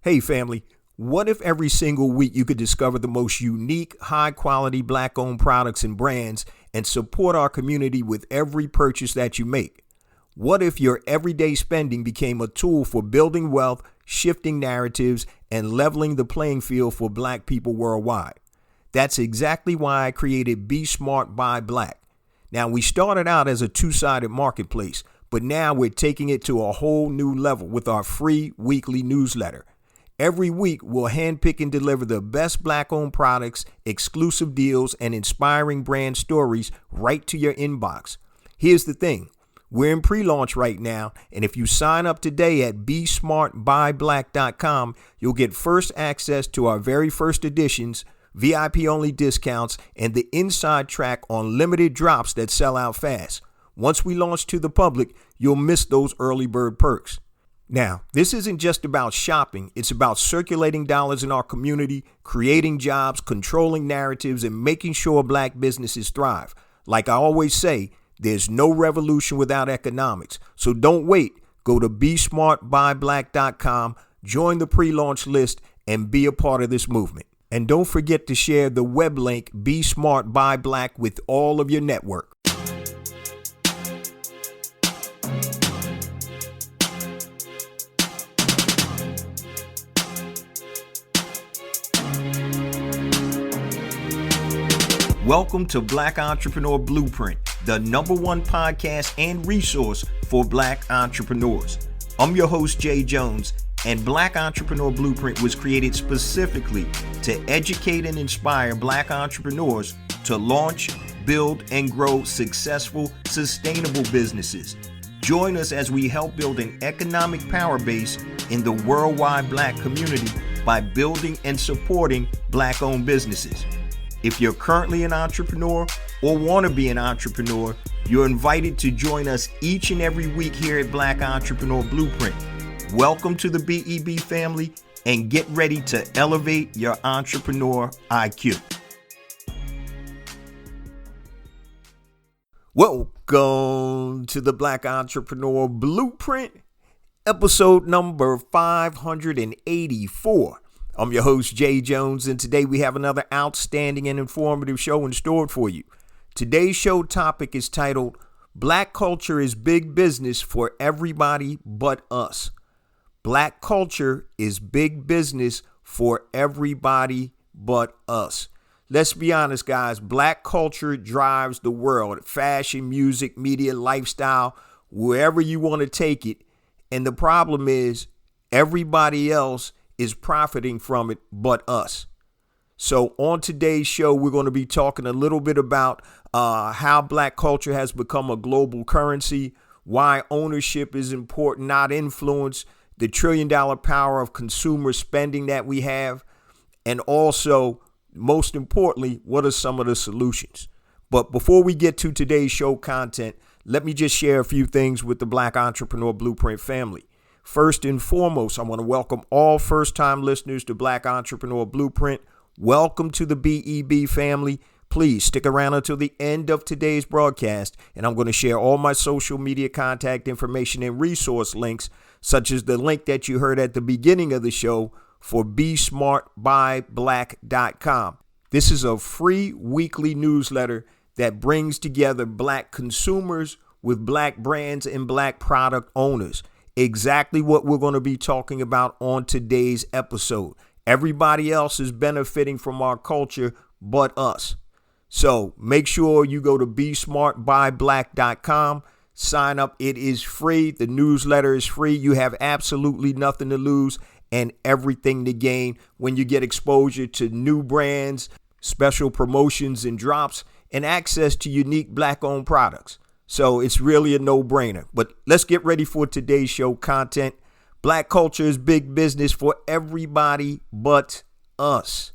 Hey family, what if every single week you could discover the most unique, high-quality Black-owned products and brands and support our community with every purchase that you make? What if your everyday spending became a tool for building wealth, shifting narratives, and leveling the playing field for Black people worldwide? That's exactly why I created Be Smart by Black. Now, we started out as a two-sided marketplace, but now we're taking it to a whole new level with our free weekly newsletter. Every week, we'll handpick and deliver the best Black-owned products, exclusive deals, and inspiring brand stories right to your inbox. Here's the thing. We're in pre-launch right now, and if you sign up today at besmartbyblack.com, you'll get first access to our very first editions, VIP-only discounts, and the inside track on limited drops that sell out fast. Once we launch to the public, you'll miss those early bird perks. Now, this isn't just about shopping. It's about circulating dollars in our community, creating jobs, controlling narratives, and making sure Black businesses thrive. Like I always say, there's no revolution without economics. So don't wait. Go to besmartbyblack.com, join the pre-launch list, and be a part of this movement. And don't forget to share the web link Be Smart by Black with all of your network. Welcome to Black Entrepreneur Blueprint, the #1 podcast and resource for Black entrepreneurs. I'm your host, Jay Jones, and Black Entrepreneur Blueprint was created specifically to educate and inspire Black entrepreneurs to launch, build, and grow successful, sustainable businesses. Join us as we help build an economic power base in the worldwide Black community by building and supporting Black-owned businesses. If you're currently an entrepreneur or want to be an entrepreneur, you're invited to join us each and every week here at Black Entrepreneur Blueprint. Welcome to the BEB family and get ready to elevate your entrepreneur IQ. Welcome to the Black Entrepreneur Blueprint, episode number 584. I'm your host, Jay Jones, and today we have another outstanding and informative show in store for you. Today's show topic is titled, Black Culture is Big Business for Everybody But Us. Black culture is big business for everybody but us. Let's be honest, guys. Black culture drives the world. Fashion, music, media, lifestyle, wherever you want to take it. And the problem is everybody else is profiting from it but us. So on today's show, we're going to be talking a little bit about how Black culture has become a global currency, why ownership is important, not influence, the $1 trillion power of consumer spending that we have, and also, most importantly, what are some of the solutions? But before we get to today's show content, let me just share a few things with the Black Entrepreneur Blueprint family. First and foremost, I want to welcome all first-time listeners to Black Entrepreneur Blueprint. Welcome to the BEB family. Please stick around until the end of today's broadcast, and I'm going to share all my social media contact information and resource links, such as the link that you heard at the beginning of the show for besmartbyblack.com. This is a free weekly newsletter that brings together Black consumers with Black brands and Black product owners. Exactly what we're going to be talking about on today's episode. Everybody else is benefiting from our culture but us. So make sure you go to besmartbyblack.com. Sign up. It is free. The newsletter is free. You have absolutely nothing to lose and everything to gain when you get exposure to new brands, special promotions and drops, and access to unique Black-owned products. So it's really a no-brainer. But let's get ready for today's show content. Black culture is big business for everybody but us.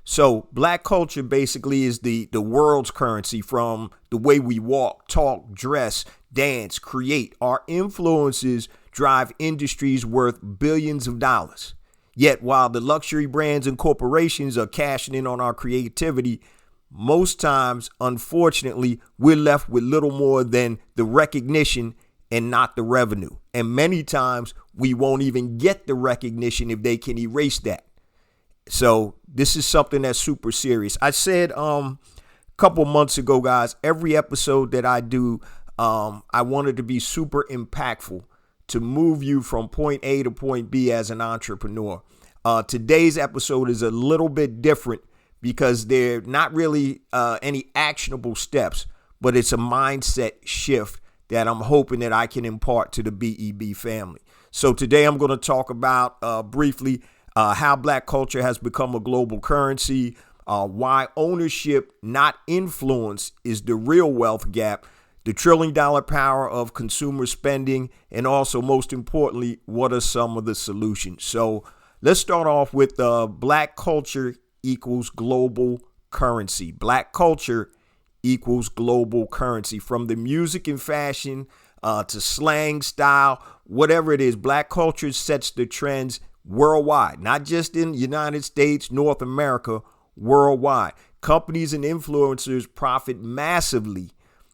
So Black culture basically is the world's currency, from the way we walk, talk, dress, dance, create. Our influences drive industries worth billions of dollars. Yet while the luxury brands and corporations are cashing in on our creativity, most times, unfortunately, we're left with little more than the recognition and not the revenue. And many times we won't even get the recognition if they can erase that. So this is something that's super serious. I said a couple months ago, guys, every episode that I do, I wanted to be super impactful to move you from point A to point B as an entrepreneur. Today's episode is a little bit different because they're not really any actionable steps, but it's a mindset shift that I'm hoping that I can impart to the BEB family. So today I'm going to talk about briefly how Black culture has become a global currency, why ownership, not influence, is the real wealth gap, the $1 trillion power of consumer spending, and also, most importantly, what are some of the solutions? So let's start off with Black culture equals global currency. Black culture equals global currency. From the music and fashion to slang style, whatever it is, Black culture sets the trends worldwide, not just in the United States, North America, worldwide. Companies and influencers profit massively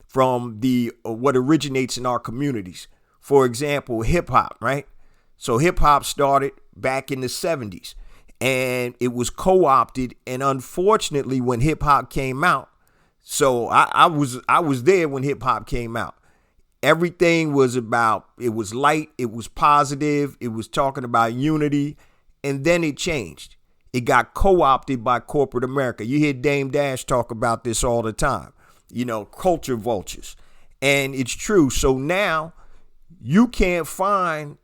from the what originates in our communities. For example, hip hop, right? So hip hop started back in the 70s and it was co-opted. And unfortunately, when hip hop came out, so I was there when hip hop came out. Everything was about, it was light, it was positive, it was talking about unity, and then it changed. It got co-opted by corporate America. You hear Dame Dash talk about this all the time. Culture vultures. And it's true. So now you can't find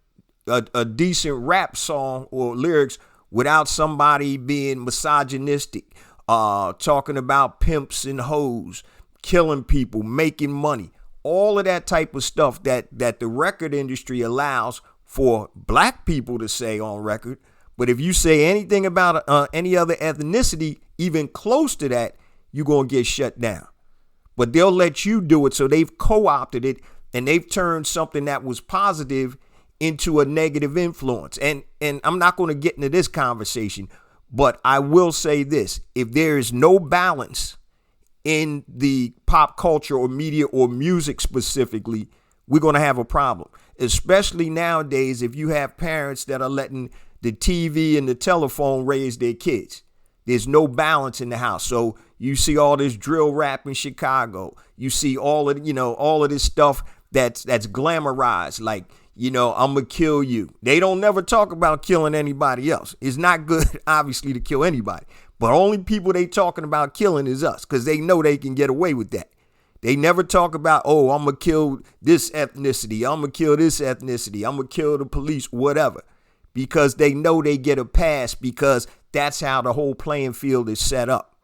a decent rap song or lyrics without somebody being misogynistic, talking about pimps and hoes, killing people, making money, all of that type of stuff that the record industry allows for Black people to say on record. But if you say anything about any other ethnicity, even close to that, you're going to get shut down. But they'll let you do it. So they've co-opted it and they've turned something that was positive into a negative influence. And I'm not going to get into this conversation, but I will say this. If there is no balance in the pop culture or media or music specifically, we're going to have a problem, especially nowadays if you have parents that are letting the TV and the telephone raise their kids. There's no balance in the house. So you see all this drill rap in Chicago. You see all of this stuff that's glamorized. Like, I'm going to kill you. They don't never talk about killing anybody else. It's not good, obviously, to kill anybody. But only people they talking about killing is us because they know they can get away with that. They never talk about, I'm going to kill this ethnicity. I'm going to kill this ethnicity. I'm going to kill the police, whatever. Because they know they get a pass because that's how the whole playing field is set up.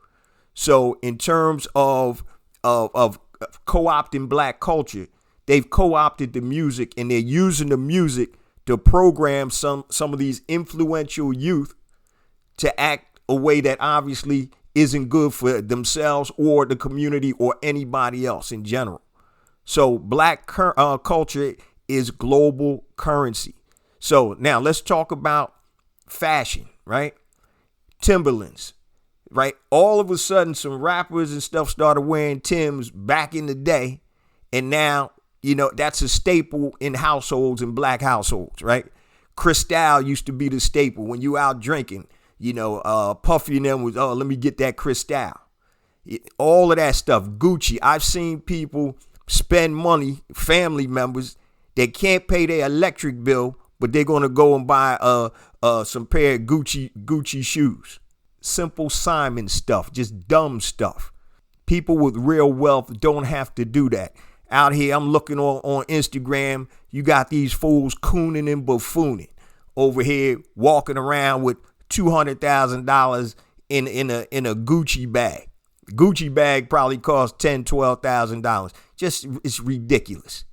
So in terms of co-opting Black culture, they've co-opted the music and they're using the music to program some of these influential youth to act a way that obviously isn't good for themselves or the community or anybody else in general. So Black culture is global currency. So now let's talk about fashion, right? Timberlands, right? All of a sudden, some rappers and stuff started wearing Timbs back in the day. And now, that's a staple in households, in Black households, right? Cristal used to be the staple when you out drinking. Puffy and them was, let me get that Cristal. All of that stuff, Gucci. I've seen people spend money, family members, that can't pay their electric bill, but they're going to go and buy some pair of Gucci shoes. Simple Simon stuff, just dumb stuff. People with real wealth don't have to do that. Out here, I'm looking on Instagram, you got these fools cooning and buffooning over here, walking around with $200,000 in a Gucci bag. Gucci bag probably costs $10,000, $12,000. It's ridiculous.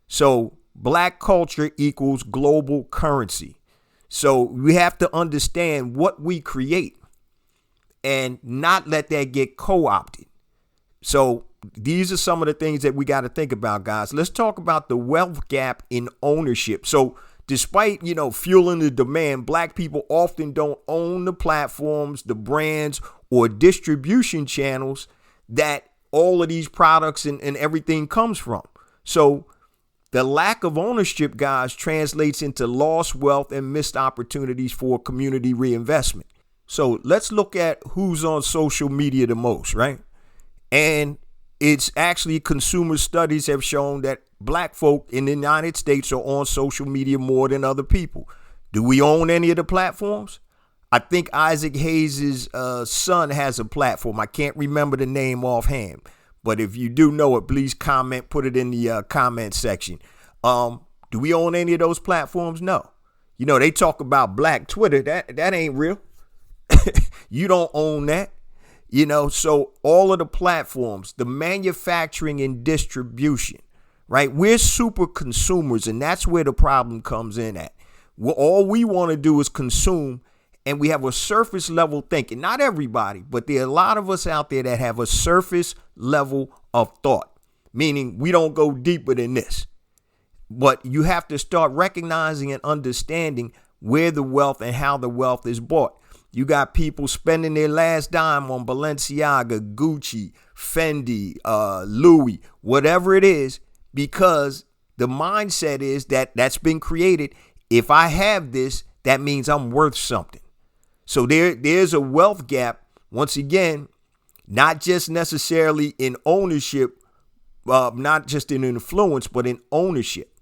So Black culture equals global currency. So we have to understand what we create and not let that get co-opted. So these are some of the things that we got to think about, guys. Let's talk about the wealth gap in ownership. So despite, fueling the demand, Black people often don't own the platforms, the brands, or distribution channels that all of these products and everything comes from. So The lack of ownership, guys, translates into lost wealth and missed opportunities for community reinvestment. So let's look at who's on social media the most, right? And it's actually consumer studies have shown that black folk in the United States are on social media more than other people. Do we own any of the platforms? I think Isaac Hayes' son has a platform. I can't remember the name offhand, but if you do know it, please comment, put it in the comment section. Do we own any of those platforms? No. You know, they talk about black Twitter. That ain't real. You don't own that. You know, so all of the platforms, the manufacturing and distribution, right? We're super consumers, and that's where the problem comes in at. All we want to do is consume, and we have a surface level thinking. Not everybody, but there are a lot of us out there that have a surface level of thought, meaning we don't go deeper than this. But you have to start recognizing and understanding where the wealth and how the wealth is bought. You got people spending their last dime on Balenciaga, Gucci, Fendi, Louis, whatever it is, because the mindset is that that's been created. If I have this, that means I'm worth something. So there's a wealth gap, once again, not just necessarily in ownership, not just in influence, but in ownership.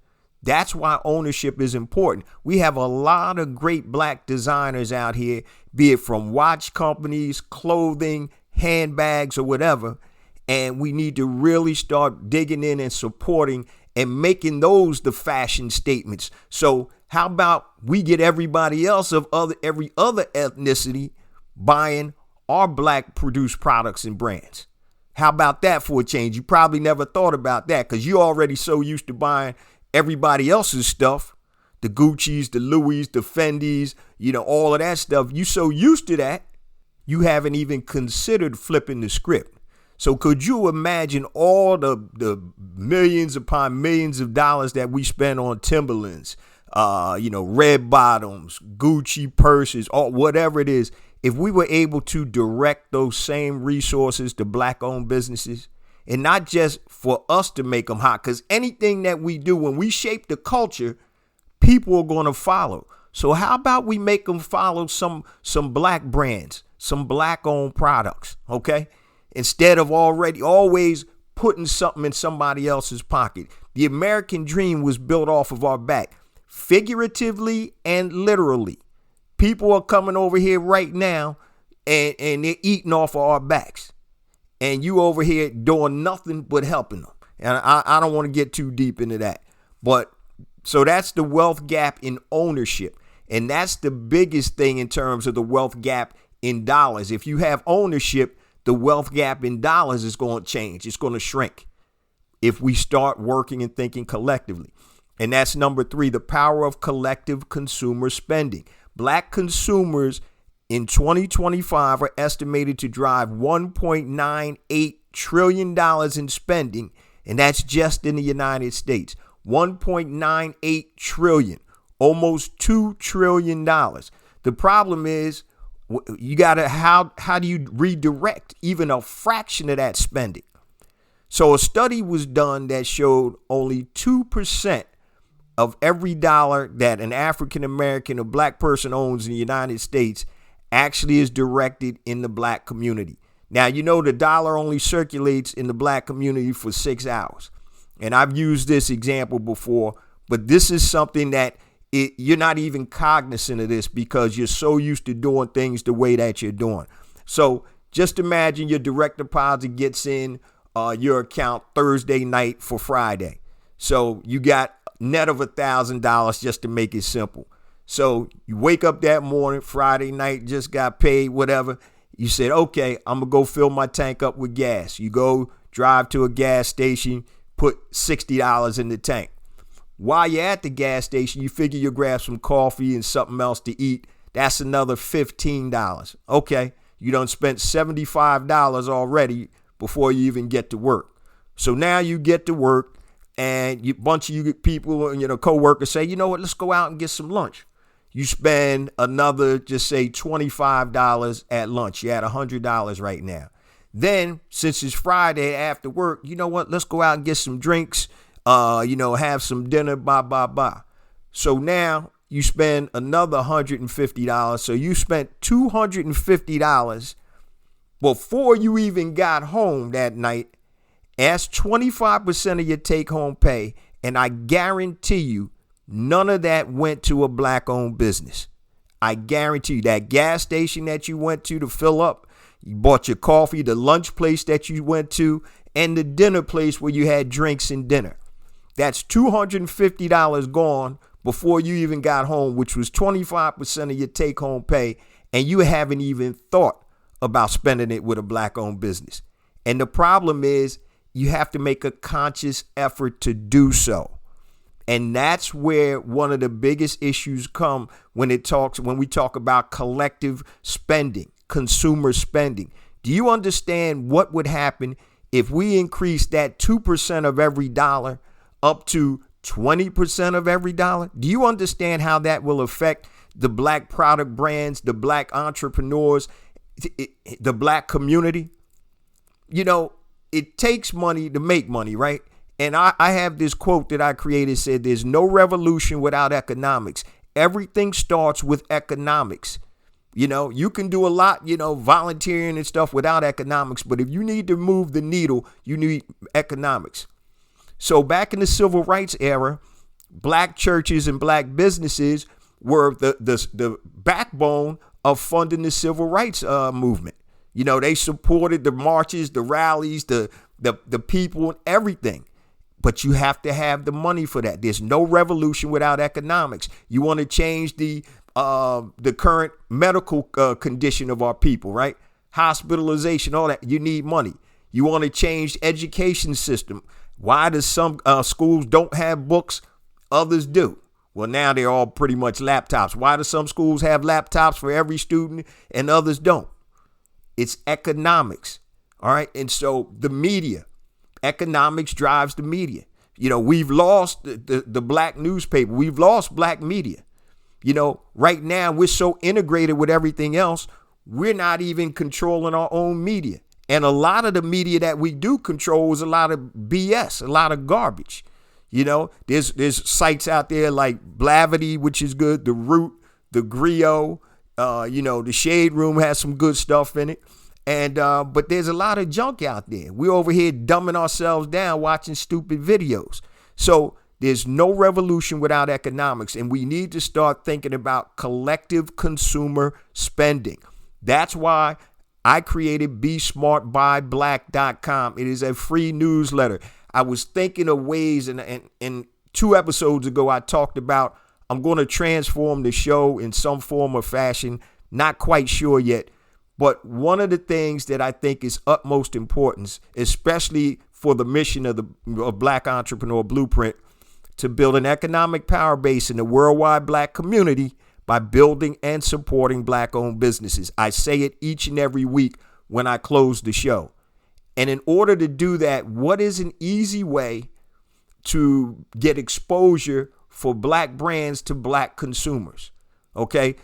That's why ownership is important. We have a lot of great black designers out here, be it from watch companies, clothing, handbags, or whatever. And we need to really start digging in and supporting and making those the fashion statements. So how about we get everybody else of every other ethnicity buying our black produced products and brands? How about that for a change? You probably never thought about that because you're already so used to buying everybody else's stuff, the Gucci's, the Louis, the Fendi's, you know, all of that stuff. You so used to that, you haven't even considered flipping the script. So could you imagine all the millions upon millions of dollars that we spend on Timberlands, red bottoms, Gucci purses, or whatever it is, if we were able to direct those same resources to black-owned businesses? And not just for us to make them hot, because anything that we do, when we shape the culture, people are going to follow. So how about we make them follow some black brands, some black-owned products, okay? Instead of always putting something in somebody else's pocket. The American dream was built off of our back, figuratively and literally. People are coming over here right now, and they're eating off of our backs. And you over here doing nothing but helping them. And I don't want to get too deep into that. But so that's the wealth gap in ownership. And that's the biggest thing in terms of the wealth gap in dollars. If you have ownership, the wealth gap in dollars is going to change. It's going to shrink if we start working and thinking collectively. And that's number 3, the power of collective consumer spending. Black consumers in 2025 are estimated to drive $1.98 trillion in spending, and that's just in the United States. $1.98 trillion, almost $2 trillion. The problem is you got to, how do you redirect even a fraction of that spending? So a study was done that showed only 2% of every dollar that an African American or black person owns in the United States actually is directed in the black community. Now, you know, the dollar only circulates in the black community for 6 hours. And I've used this example before, but this is something that you're not even cognizant of this because you're so used to doing things the way that you're doing. So just imagine your direct deposit gets in your account Thursday night for Friday. So you got net of $1,000 just to make it simple. So you wake up that morning, Friday night, just got paid, whatever. You said, okay, I'm going to go fill my tank up with gas. You go drive to a gas station, put $60 in the tank. While you're at the gas station, you figure you'll grab some coffee and something else to eat. That's another $15. Okay, you done spent $75 already before you even get to work. So now you get to work and a bunch of you people, coworkers say, you know what, let's go out and get some lunch. You spend another, just say $25 at lunch. You're at $100 right now. Then, since it's Friday after work, you know what? Let's go out and get some drinks. have some dinner, blah, blah, blah. So now you spend another $150. So you spent $250 before you even got home that night. That's 25% of your take-home pay. And I guarantee you, none of that went to a black-owned business. I guarantee you that gas station that you went to fill up, you bought your coffee, the lunch place that you went to, and the dinner place where you had drinks and dinner. That's $250 gone before you even got home, which was 25% of your take-home pay, and you haven't even thought about spending it with a black-owned business. And the problem is you have to make a conscious effort to do so. And that's where one of the biggest issues come when we talk about collective spending, consumer spending. Do you understand what would happen if we increase that 2% of every dollar up to 20% of every dollar? Do you understand how that will affect the black product brands, the black entrepreneurs, the black community? It takes money to make money, right? And I have this quote that I created, said, there's no revolution without economics. Everything starts with economics. You can do a lot, volunteering and stuff without economics. But if you need to move the needle, you need economics. So back in the civil rights era, black churches and black businesses were the backbone of funding the civil rights movement. They supported the marches, the rallies, the people, and everything. But you have to have the money for that. There's no revolution without economics. You want to change the current medical condition of our people, right? Hospitalization, all that. You need money. You want to change education system. Why does some schools don't have books? Others do. Well, now they're all pretty much laptops. Why do some schools have laptops for every student and others don't? It's economics. All right. And so the media, economics drives the media. We've lost the black newspaper. We've lost black media. Right now we're so integrated with everything else, we're not even controlling our own media. And a lot of the media that we do control is a lot of BS, a lot of garbage. There's sites out there like Blavity, which is good, The Root, The Griot, the Shade Room has some good stuff in it. And but there's a lot of junk out there. We're over here dumbing ourselves down watching stupid videos. So there's no revolution without economics. And we need to start thinking about collective consumer spending. That's why I created BeSmartBuyBlack.com. It is a free newsletter. I was thinking of ways, and 2 episodes ago, I talked about I'm going to transform the show in some form or fashion. Not quite sure yet. But one of the things that I think is utmost importance, especially for the mission of the Black Entrepreneur Blueprint, to build an economic power base in the worldwide black community by building and supporting black-owned businesses. I say it each and every week when I close the show. And in order to do that, what is an easy way to get exposure for black brands to black consumers? Okay.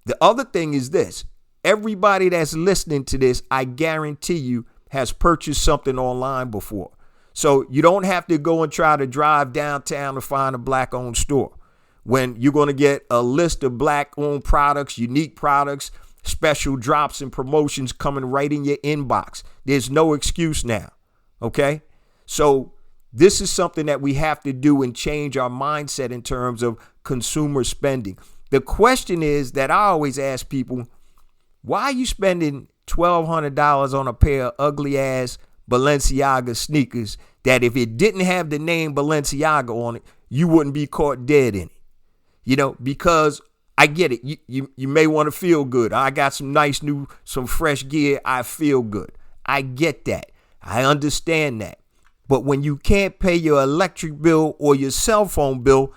The other thing is this. Everybody that's listening to this, I guarantee you, has purchased something online before. So you don't have to go and try to drive downtown to find a black-owned store. When you're going to get a list of black-owned products, unique products, special drops and promotions coming right in your inbox. There's no excuse now. Okay? So this is something that we have to do and change our mindset in terms of consumer spending. The question is that I always ask people, why are you spending $1,200 on a pair of ugly ass Balenciaga sneakers that if it didn't have the name Balenciaga on it, you wouldn't be caught dead in it? Because I get it. You may want to feel good. I got some fresh gear. I feel good. I get that. I understand that. But when you can't pay your electric bill or your cell phone bill,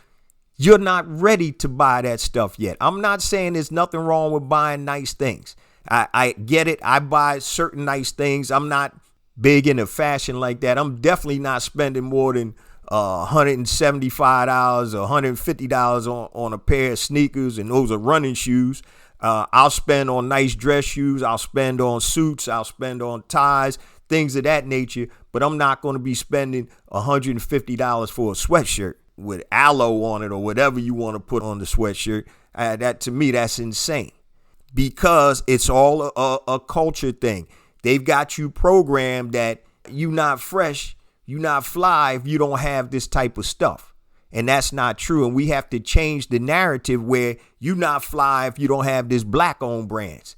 you're not ready to buy that stuff yet. I'm not saying there's nothing wrong with buying nice things. I get it. I buy certain nice things. I'm not big into fashion like that. I'm definitely not spending more than $175 or $150 on a pair of sneakers, and those are running shoes. I'll spend on nice dress shoes. I'll spend on suits. I'll spend on ties, things of that nature, but I'm not going to be spending $150 for a sweatshirt with aloe on it or whatever you want to put on the sweatshirt. That to me, that's insane, because it's all a culture thing. They've got you programmed that you not fresh, you not fly if you don't have this type of stuff. And that's not true. And we have to change the narrative where you not fly if you don't have this black owned brands.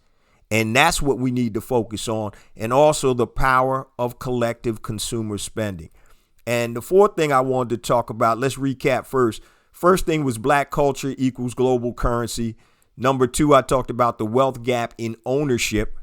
And that's what we need to focus on. And also the power of collective consumer spending. And the fourth thing I wanted to talk about, let's recap first. First thing was black culture equals global currency. Number two, I talked about the wealth gap in ownership.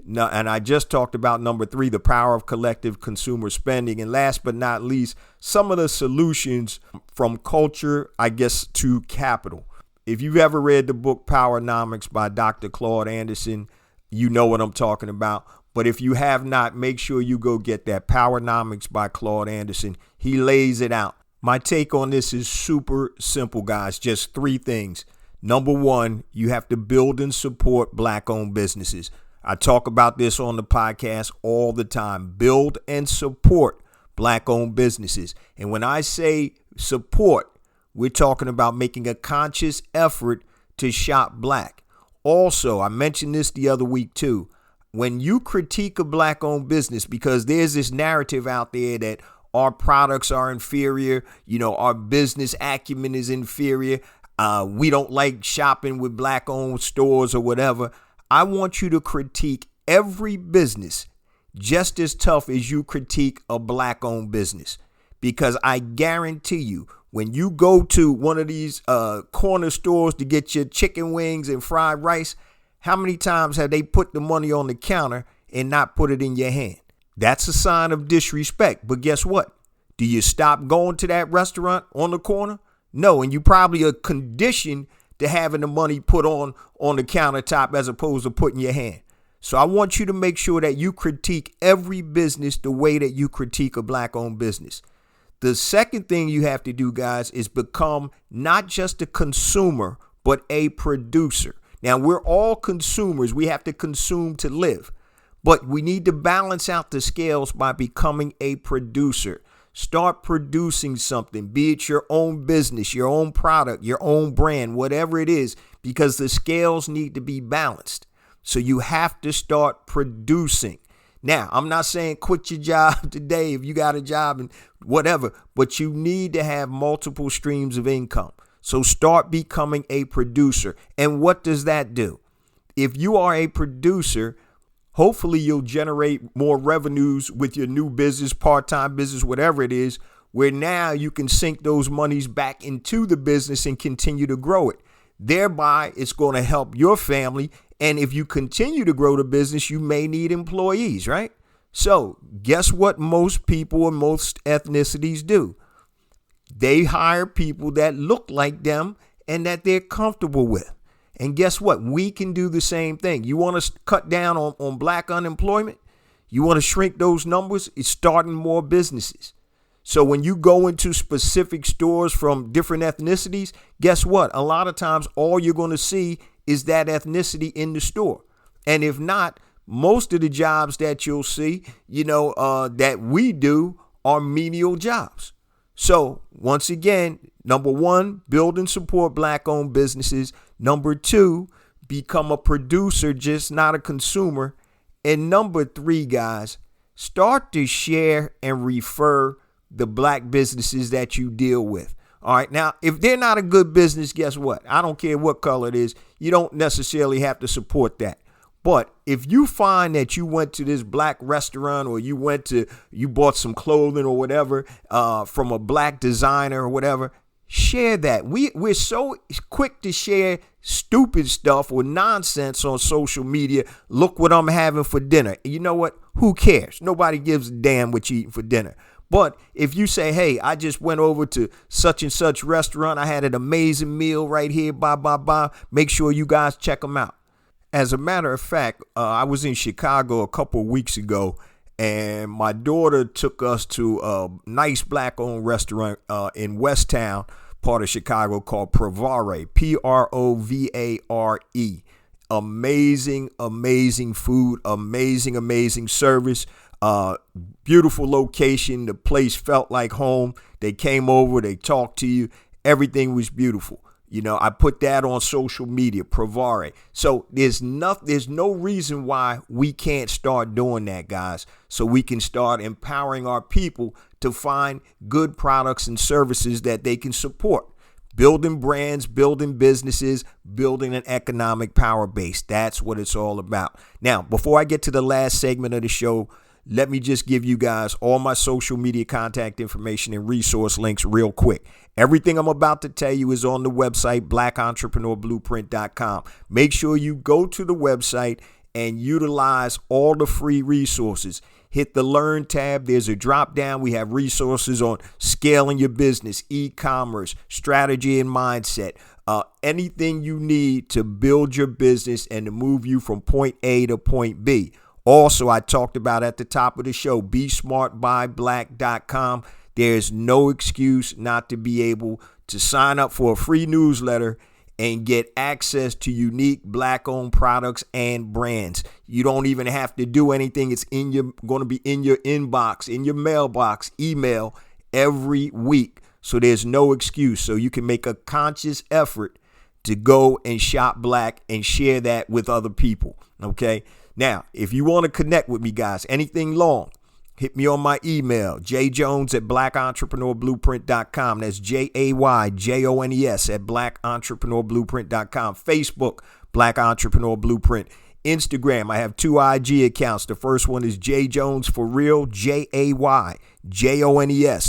And I just talked about number three, the power of collective consumer spending. And last but not least, some of the solutions from culture, I guess, to capital. If you've ever read the book Powernomics by Dr. Claude Anderson, you know what I'm talking about. But if you have not, make sure you go get that Powernomics by Claude Anderson. He lays it out. My take on this is super simple, guys. Just three things. Number one, you have to build and support black-owned businesses. I talk about this on the podcast all the time. Build and support black-owned businesses. And when I say support, we're talking about making a conscious effort to shop black. Also, I mentioned this the other week too. When you critique a black-owned business, because there's this narrative out there that our products are inferior, our business acumen is inferior, we don't like shopping with black-owned stores or whatever. I want you to critique every business just as tough as you critique a black-owned business, because I guarantee you, when you go to one of these corner stores to get your chicken wings and fried rice, how many times have they put the money on the counter and not put it in your hand? That's a sign of disrespect. But guess what? Do you stop going to that restaurant on the corner? No, and you probably are conditioned to having the money put on the countertop as opposed to putting your hand. So I want you to make sure that you critique every business the way that you critique a black-owned business. The second thing you have to do, guys, is become not just a consumer, but a producer. Now, we're all consumers. We have to consume to live. But we need to balance out the scales by becoming a producer. Start producing something, be it your own business, your own product, your own brand, whatever it is, because the scales need to be balanced. So you have to start producing. Now, I'm not saying quit your job today if you got a job and whatever, but you need to have multiple streams of income. So start becoming a producer. And what does that do? If you are a producer, hopefully you'll generate more revenues with your new business, part-time business, whatever it is, where now you can sink those monies back into the business and continue to grow it. Thereby, it's going to help your family. And if you continue to grow the business, you may need employees, right? So guess what most people and most ethnicities do? They hire people that look like them and that they're comfortable with. And guess what? We can do the same thing. You want to cut down on black unemployment? You want to shrink those numbers? It's starting more businesses. So when you go into specific stores from different ethnicities, guess what? A lot of times all you're going to see is that ethnicity in the store. And if not, most of the jobs that you'll see, that we do are menial jobs. So once again, number one, build and support black-owned businesses. Number two, become a producer, just not a consumer. And number three, guys, start to share and refer the black businesses that you deal with. All right. Now, if they're not a good business, guess what? I don't care what color it is. You don't necessarily have to support that. But if you find that you went to this black restaurant or you bought some clothing or whatever from a black designer or whatever, share that. We're so quick to share stupid stuff or nonsense on social media. Look what I'm having for dinner. You know what? Who cares? Nobody gives a damn what you're eating for dinner. But if you say, hey, I just went over to such and such restaurant. I had an amazing meal right here. Make sure you guys check them out. As a matter of fact, I was in Chicago a couple of weeks ago, and my daughter took us to a nice black-owned restaurant in West Town, part of Chicago, called Provare, Provare. Amazing, amazing food, amazing service. Beautiful location. The place felt like home. They came over, they talked to you. Everything was beautiful. You know, I put that on social media, Provare. So there's no reason why we can't start doing that, guys. So we can start empowering our people to find good products and services that they can support. Building brands, building businesses, building an economic power base. That's what it's all about. Now, before I get to the last segment of the show, let me just give you guys all my social media contact information and resource links real quick. Everything I'm about to tell you is on the website, blackentrepreneurblueprint.com. Make sure you go to the website and utilize all the free resources. Hit the Learn tab. There's a drop down. We have resources on scaling your business, e-commerce, strategy and mindset, anything you need to build your business and to move you from point A to point B. Also, I talked about at the top of the show, besmartbyblack.com. There's no excuse not to be able to sign up for a free newsletter and get access to unique Black-owned products and brands. You don't even have to do anything. It's going to be in your inbox, in your mailbox, email every week. So there's no excuse. So you can make a conscious effort to go and shop Black and share that with other people. Okay. Now, if you want to connect with me, guys, anything long, hit me on my email, jjones@blackentrepreneurblueprint.com. That's JAYJONES at blackentrepreneurblueprint.com. Facebook, Black Entrepreneur Blueprint. Instagram, I have 2 IG accounts. The first one is JJones for real, JAYJONES,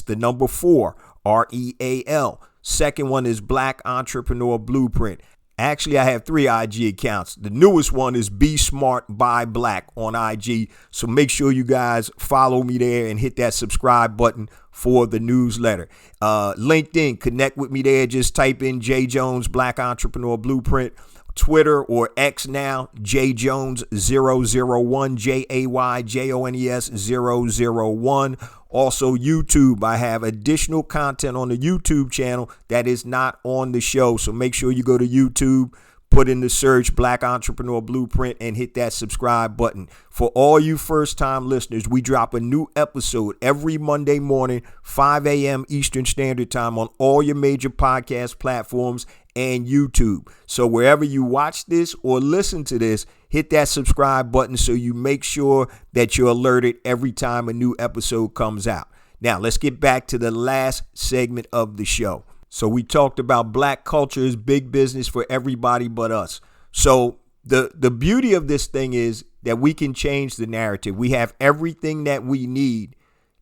the number 4, REAL. Second one is Black Entrepreneur Blueprint. Actually, I have 3 IG accounts. The newest one is Be Smart by Black on IG. So make sure you guys follow me there and hit that subscribe button for the newsletter. LinkedIn, connect with me there. Just type in J Jones Black Entrepreneur Blueprint. Twitter or X now, JJones001, JAYJONES001. Also, YouTube, I have additional content on the YouTube channel that is not on the show. So make sure you go to YouTube, put in the search Black Entrepreneur Blueprint and hit that subscribe button. For all you first-time listeners, we drop a new episode every Monday morning, 5 a.m. Eastern Standard Time on all your major podcast platforms and YouTube. So wherever you watch this or listen to this, hit that subscribe button so you make sure that you're alerted every time a new episode comes out. Now, let's get back to the last segment of the show. So we talked about Black culture is big business for everybody but us. So the beauty of this thing is that we can change the narrative. We have everything that we need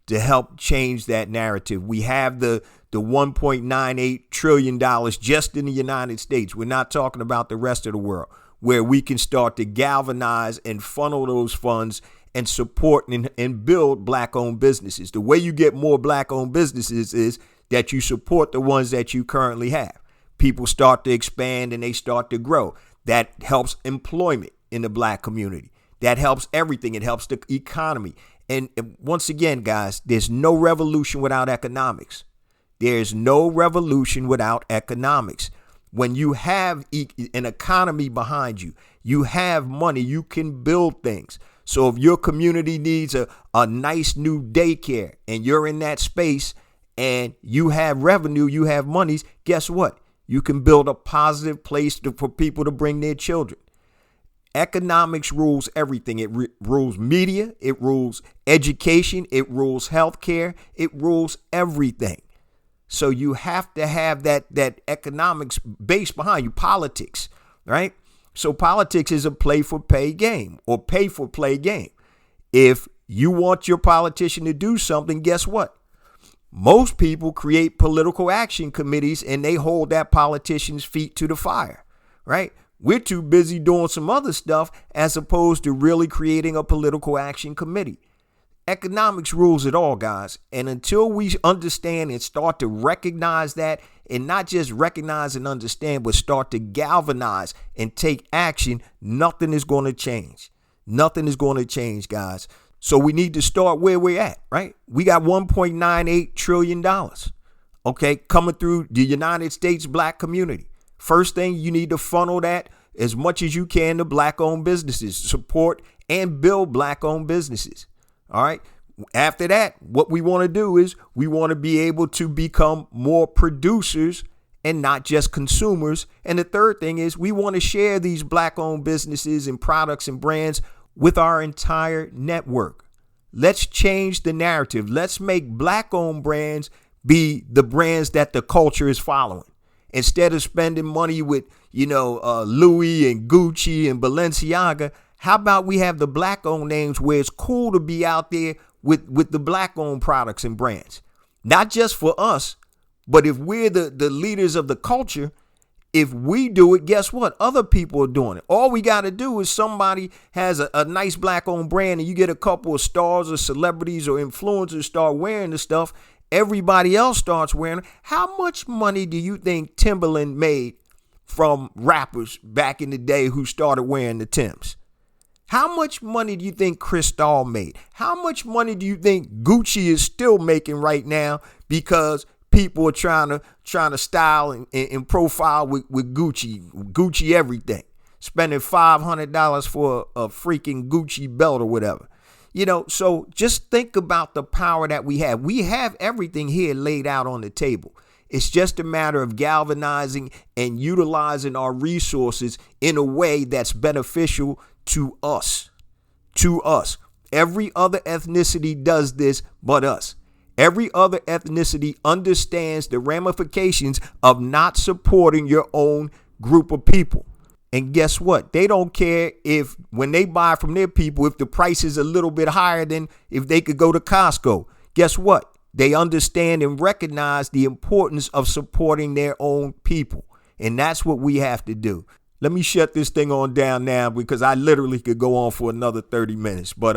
to help change that narrative. We have the $1.98 trillion just in the United States. We're not talking about the rest of the world, where we can start to galvanize and funnel those funds and support and build Black-owned businesses. The way you get more Black-owned businesses is that you support the ones that you currently have. People start to expand and they start to grow. That helps employment in the Black community. That helps everything. It helps the economy. And once again, guys, there's no revolution without economics. There's no revolution without economics. When you have an economy behind you, you have money, you can build things. So if your community needs a nice new daycare and you're in that space and you have revenue, you have monies, guess what? You can build a positive place for people to bring their children. Economics rules everything. It rules media. It rules education. It rules healthcare. It rules everything. So you have to have that economics base behind you, politics, right? So politics is a play for pay game or pay for play game. If you want your politician to do something, guess what? Most people create political action committees and they hold that politician's feet to the fire, right? We're too busy doing some other stuff as opposed to really creating a political action committee. Economics rules it all, guys. And until we understand and start to recognize that, and not just recognize and understand, but start to galvanize and take action, nothing is going to change. Nothing is going to change, guys. So we need to start where we're at, right? We got $1.98 trillion, okay, coming through the United States Black community. First thing, you need to funnel that as much as you can to Black-owned businesses, support and build Black-owned businesses. All right. After that, what we want to do is we want to be able to become more producers and not just consumers. And the third thing is we want to share these Black-owned businesses and products and brands with our entire network. Let's change the narrative. Let's make Black-owned brands be the brands that the culture is following. Instead of spending money with, Louis and Gucci and Balenciaga, how about we have the Black-owned names where it's cool to be out there with the Black-owned products and brands? Not just for us, but if we're the leaders of the culture, if we do it, guess what? Other people are doing it. All we got to do is somebody has a nice Black-owned brand and you get a couple of stars or celebrities or influencers start wearing the stuff. Everybody else starts wearing it. How much money do you think Timberland made from rappers back in the day who started wearing the Timbs? How much money do you think Cristal made? How much money do you think Gucci is still making right now because people are trying to style and profile with Gucci everything, spending $500 for a freaking Gucci belt or whatever. So just think about the power that we have. We have everything here laid out on the table. It's just a matter of galvanizing and utilizing our resources in a way that's beneficial to us. Every other ethnicity does this but us. Every other ethnicity understands the ramifications of not supporting your own group of people. And guess what? They don't care if when they buy from their people, if the price is a little bit higher than if they could go to Costco. Guess what? They understand and recognize the importance of supporting their own people. And that's what we have to do. Let me shut this thing on down now because I literally could go on for another 30 minutes. But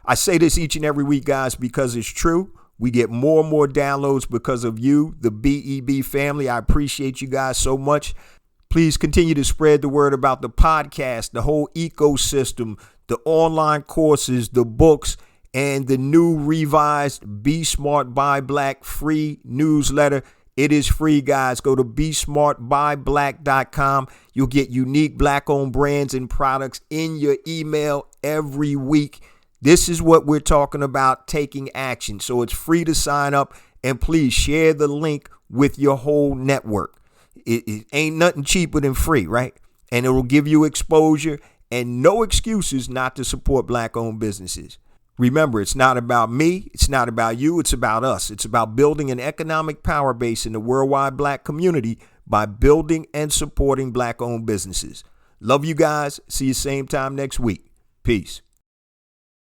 I say this each and every week, guys, because it's true. We get more and more downloads because of you, the BEB family. I appreciate you guys so much. Please continue to spread the word about the podcast, the whole ecosystem, the online courses, the books, and the new revised Be Smart Buy Black free newsletter. It is free, guys. Go to besmartbuyblack.com. You'll get unique Black-owned brands and products in your email every week. This is what we're talking about, taking action. So it's free to sign up, and please share the link with your whole network. It ain't nothing cheaper than free, right? And it will give you exposure and no excuses not to support Black-owned businesses. Remember, it's not about me. It's not about you. It's about us. It's about building an economic power base in the worldwide Black community by building and supporting Black-owned businesses. Love you guys. See you same time next week. Peace.